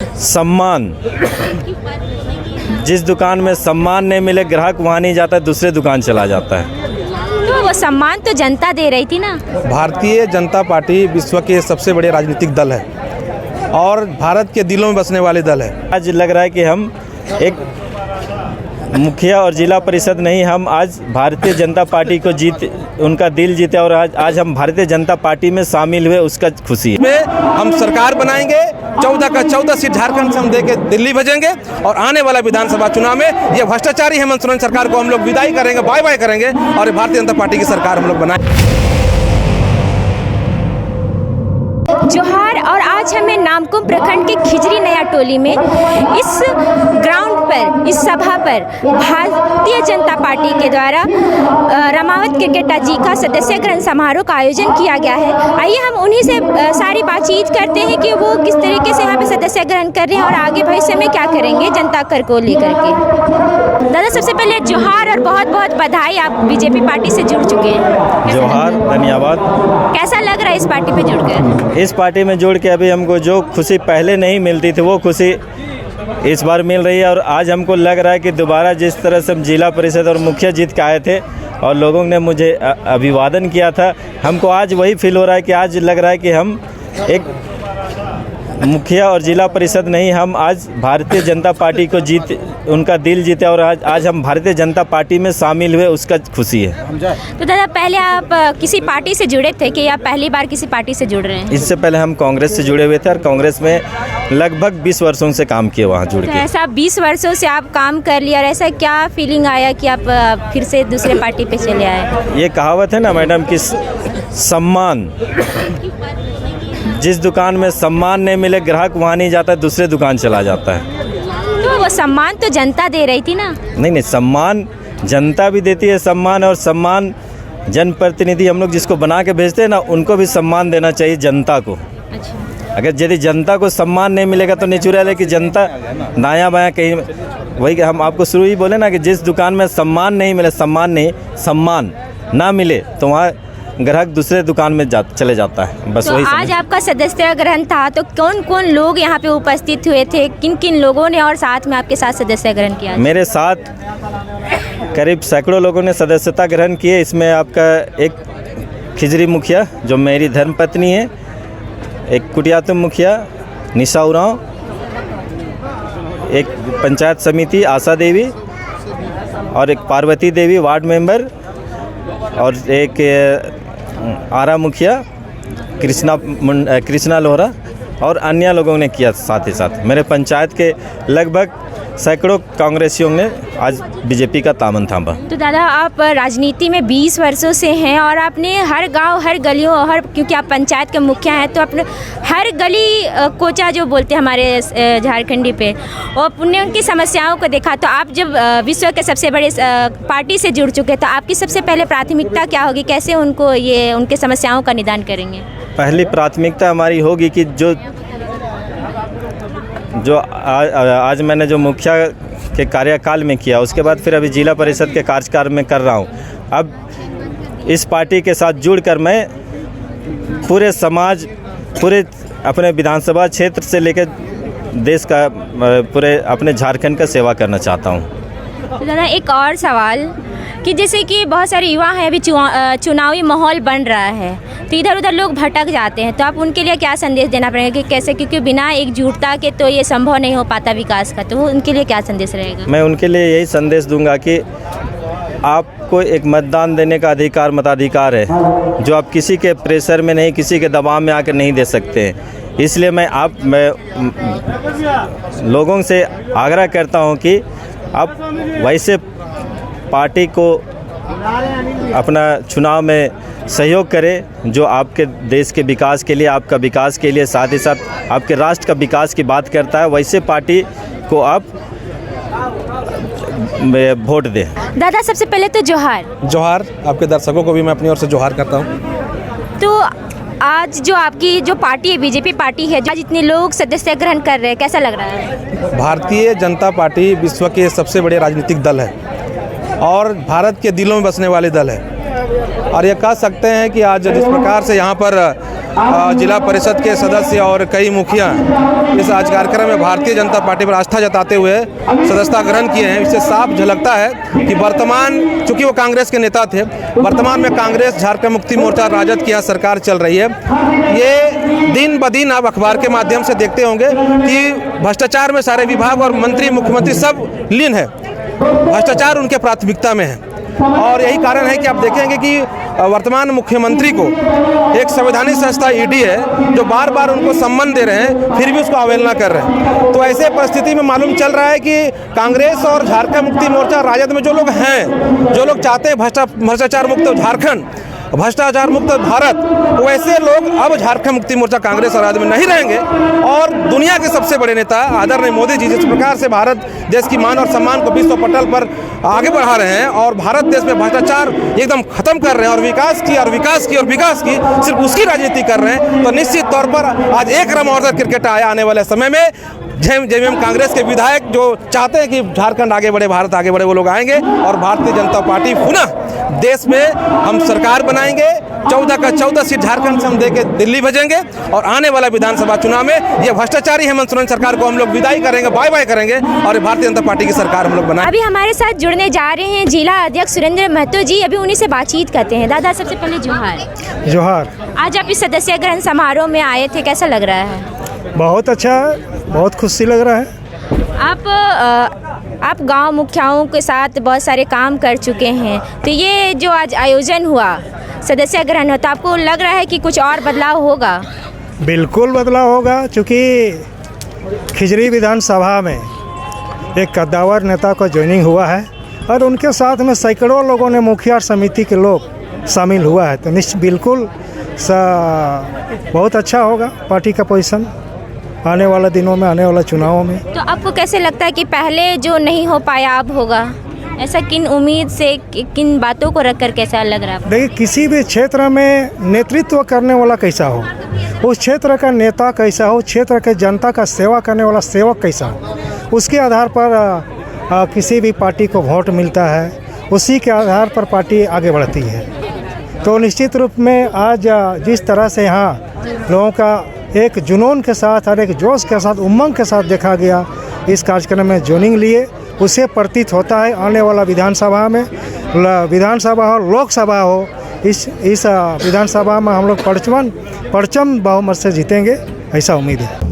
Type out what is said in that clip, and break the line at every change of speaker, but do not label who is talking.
सम्मान, जिस दुकान में सम्मान नहीं मिले ग्राहक वहाँ नहीं जाता, दूसरे दुकान चला जाता है।
तो वो सम्मान तो जनता दे रही थी ना।
भारतीय जनता पार्टी विश्व के सबसे बड़े राजनीतिक दल है और भारत के दिलों में बसने वाले दल है।
आज लग रहा है कि हम एक मुखिया और जिला परिषद नहीं, हम आज भारतीय जनता पार्टी को उनका दिल जीते और आज हम भारतीय जनता पार्टी में शामिल हुए, उसका खुशी है।
में हम सरकार बनाएंगे, 14 का 14 सीट झारखंड से हम देके दिल्ली भेजेंगे और आने वाला विधानसभा चुनाव में ये भ्रष्टाचारी हेमंत सोरेन सरकार को हम लोग विदाई करेंगे, बाय बाय करेंगे और भारतीय जनता पार्टी की सरकार हम लोग बनाएंगे।
जोहार। और आज हमें नामकुम प्रखंड के खिजरी नया टोली में इस ग्राउंड पर, इस सभा पर भारतीय जनता पार्टी के द्वारा रमावत क्रिकेटा जी का सदस्य ग्रहण समारोह का आयोजन किया गया है। आइए हम उन्हीं से सारी बातचीत करते हैं कि वो किस तरीके से यहाँ पे सदस्य ग्रहण कर रहे हैं और आगे भविष्य में क्या करेंगे जनता कर को लेकर के। दादा सबसे पहले जोहार और बहुत बहुत बधाई, आप बीजेपी पार्टी से जुड़ चुके हैं।
जोहार, धन्यवाद।
कैसा लग रहा है इस पार्टी पे जुड़कर?
इस पार्टी में जुड़ के अभी हमको जो खुशी पहले नहीं मिलती थी वो खुशी इस बार मिल रही है और आज हमको लग रहा है कि दोबारा जिस तरह से हम जिला परिषद और मुखिया जीत के आए थे और लोगों ने मुझे अभिवादन किया था, हमको आज वही फील हो रहा है कि आज लग रहा है कि हम एक मुखिया और जिला परिषद नहीं, हम आज भारतीय जनता पार्टी को उनका दिल जीते और आज हम भारतीय जनता पार्टी में शामिल हुए, उसका खुशी है।
तो दादा पहले आप किसी पार्टी से जुड़े थे कि आप पहली बार किसी पार्टी से जुड़ रहे हैं?
इससे पहले हम कांग्रेस से जुड़े हुए थे और कांग्रेस में लगभग 20 वर्षों से काम किए वहाँ जुड़
तो
के।
ऐसा 20 वर्षों से आप काम कर लिया और ऐसा क्या फीलिंग आया कि आप फिर से दूसरे पार्टी पे चले आए?
ये कहावत है ना मैडम कि सम्मान, जिस दुकान में सम्मान नहीं मिले ग्राहक वहाँ नहीं जाता, दूसरे दुकान चला जाता है।
तो वो सम्मान तो जनता दे रही थी ना।
नहीं, सम्मान जनता भी देती है सम्मान, और सम्मान जनप्रतिनिधि हम लोग जिसको बना के भेजते हैं ना, उनको भी सम्मान देना चाहिए जनता को।
अच्छा।
अगर यदि जनता को सम्मान नहीं मिलेगा तो नेचुरल है कि जनता दायां बायां कहीं, वही हम आपको शुरू ही बोले ना कि जिस दुकान में सम्मान नहीं मिले, सम्मान ना मिले तो वहाँ ग्राहक दूसरे दुकान में चले जाता है। बस
तो
वही
आज आपका सदस्य ग्रहण था तो कौन कौन लोग यहाँ पे उपस्थित हुए थे, किन किन लोगों ने और साथ में आपके साथ सदस्य ग्रहण किया?
मेरे साथ करीब सैकड़ों लोगों ने सदस्यता ग्रहण किए। इसमें आपका एक खिजरी मुखिया जो मेरी धर्मपत्नी है, एक कुटियातुम मुखिया निशा उरांव, एक पंचायत समिति आशा देवी और एक पार्वती देवी वार्ड मेंबर और एक आरा मुखिया कृष्णा लोहरा और अन्य लोगों ने किया। साथ ही साथ मेरे पंचायत के लगभग सैकड़ों कांग्रेसियों ने आज बीजेपी का दामन थामा।
तो दादा आप राजनीति में 20 वर्षों से हैं और आपने हर गांव, हर गलियों, क्योंकि आप पंचायत के मुखिया हैं तो अपने हर गली कोचा जो बोलते हैं हमारे झारखंडी पे, और पुण्य उनकी समस्याओं को देखा। तो आप जब विश्व के सबसे बड़े पार्टी से जुड़ चुके तो आपकी सबसे पहले प्राथमिकता क्या होगी, कैसे उनको ये उनके समस्याओं का निदान करेंगे? पहली
प्राथमिकता हमारी होगी कि जो आज मैंने जो मुखिया के कार्यकाल में किया, उसके बाद फिर अभी जिला परिषद के कार्यकाल में कर रहा हूँ। अब इस पार्टी के साथ जुड़कर मैं पूरे समाज, पूरे अपने विधानसभा क्षेत्र से लेकर देश का, पूरे अपने झारखंड का सेवा करना चाहता हूँ।
तो दादा एक और सवाल कि जैसे कि बहुत सारे युवा हैं, अभी चुनावी माहौल बन रहा है तो इधर उधर लोग भटक जाते हैं, तो आप उनके लिए क्या संदेश देना पड़ेगा कि कैसे, क्योंकि बिना एकजुटता के तो ये संभव नहीं हो पाता विकास का, तो उनके लिए क्या संदेश रहेगा?
मैं उनके लिए यही संदेश दूंगा कि आपको एक मतदान देने का अधिकार, मताधिकार है, जो आप किसी के प्रेशर में नहीं, किसी के दबाव में आकर नहीं दे सकते हैं। इसलिए मैं लोगों से आग्रह करता हूं कि आप वैसे पार्टी को अपना चुनाव में सहयोग करें जो आपके देश के विकास के लिए, आपका विकास के लिए, साथ ही साथ आपके राष्ट्र का विकास की बात करता है, वैसे पार्टी को आप वोट दें।
दादा सबसे पहले तो जोहार।
आपके दर्शकों को भी मैं अपनी ओर से जोहार करता हूँ।
तो आज जो आपकी जो पार्टी है, बीजेपी पार्टी है, आज इतने लोग सदस्य ग्रहण कर रहे हैं, कैसा लग रहा है?
भारतीय जनता पार्टी विश्व के सबसे बड़े राजनीतिक दल है और भारत के दिलों में बसने वाले दल है। और ये कह सकते हैं कि आज जिस प्रकार से यहाँ पर जिला परिषद के सदस्य और कई मुखिया इस आज कार्यक्रम में भारतीय जनता पार्टी पर आस्था जताते हुए सदस्यता ग्रहण किए हैं। इससे साफ झलकता है कि वर्तमान, चूंकि वो कांग्रेस के नेता थे, वर्तमान में कांग्रेस, झारखंड मुक्ति मोर्चा, राजद की यहाँ सरकार चल रही है। ये दिन ब दिन आप अखबार के माध्यम से देखते होंगे कि भ्रष्टाचार में सारे विभाग और मंत्री, मुख्यमंत्री सब लीन है। भ्रष्टाचार उनके प्राथमिकता में है और यही कारण है कि आप देखेंगे कि वर्तमान मुख्यमंत्री को एक संवैधानिक संस्था ईडी है जो बार बार उनको सम्मान दे रहे हैं, फिर भी उसको अवहेलना कर रहे हैं। तो ऐसे परिस्थिति में मालूम चल रहा है कि कांग्रेस और झारखंड मुक्ति मोर्चा, राजद में जो लोग हैं, जो लोग चाहते हैं भ्रष्टाचार मुक्त झारखंड, भ्रष्टाचार मुक्त भारत, वैसे लोग अब झारखंड मुक्ति मोर्चा, कांग्रेस और राजद में नहीं रहेंगे। और दुनिया के सबसे बड़े नेता आदरणीय मोदी जी जिस प्रकार से भारत देश की मान और सम्मान को विश्व पटल पर आगे बढ़ा रहे हैं और भारत देश में भ्रष्टाचार एकदम खत्म कर रहे हैं और विकास की सिर्फ उसकी राजनीति कर रहे हैं, तो निश्चित तौर पर आज एक रम और क्रिकेट आया आने वाले समय में जेएमएम कांग्रेस के विधायक जो चाहते हैं कि झारखंड आगे बढ़े, भारत आगे बढ़े, वो लोग आएंगे और भारतीय जनता पार्टी पुनः देश में हम सरकार बनाएंगे। 14 का 14 सीट झारखंड से हम दे के दिल्ली भेजेंगे और आने वाला विधानसभा चुनाव में ये भ्रष्टाचारी हेमंत सोरेन सरकार को हम लोग विदाई करेंगे, बाय बाय करेंगे और भारतीय जनता पार्टी की सरकार हम लोग बनाएंगे।
अभी हमारे साथ जुड़ने जा रहे हैं जिला अध्यक्ष सुरेंद्र महतो जी। अभी उन्हीं से बातचीत करते हैं। दादा, सबसे पहले जोहार।
जोहार।
आज आप इस सदस्य ग्रहण समारोह में आए थे, कैसा लग रहा है?
बहुत अच्छा है, बहुत खुशी लग रहा है।
आप गांव मुखियाओं के साथ बहुत सारे काम कर चुके हैं, तो ये जो आज आयोजन हुआ, सदस्य ग्रहण होता, आपको लग रहा है कि कुछ और बदलाव होगा?
बिल्कुल बदलाव होगा, क्योंकि खिजरी विधानसभा में एक कद्दावर नेता का ज्वाइनिंग हुआ है और उनके साथ में सैकड़ों लोगों ने, मुखिया समिति के लोग शामिल हुआ है, तो निश्चित बिल्कुल बहुत अच्छा होगा पार्टी का पोजीशन आने वाले दिनों में, आने वाले चुनावों में।
तो आपको कैसे लगता है कि पहले जो नहीं हो पाया अब होगा? ऐसा किन उम्मीद से, किन बातों को रखकर कैसा लग रहा है?
देखिए, किसी भी क्षेत्र में नेतृत्व करने वाला कैसा हो, उस क्षेत्र का नेता कैसा हो, क्षेत्र के जनता का सेवा करने वाला सेवक कैसा हो, उसके आधार पर किसी भी पार्टी को वोट मिलता है, उसी के आधार पर पार्टी आगे बढ़ती है। तो निश्चित रूप में आज जिस तरह से यहाँ लोगों का एक जुनून के साथ और एक जोश के साथ, उमंग के साथ देखा गया इस कार्यक्रम में ज्वाइनिंग लिए, उसे प्रतीत होता है आने वाला विधानसभा में, विधानसभा हो, लोकसभा हो, इस विधानसभा में हम लोग परचम बहुमत से जीतेंगे, ऐसा उम्मीद है।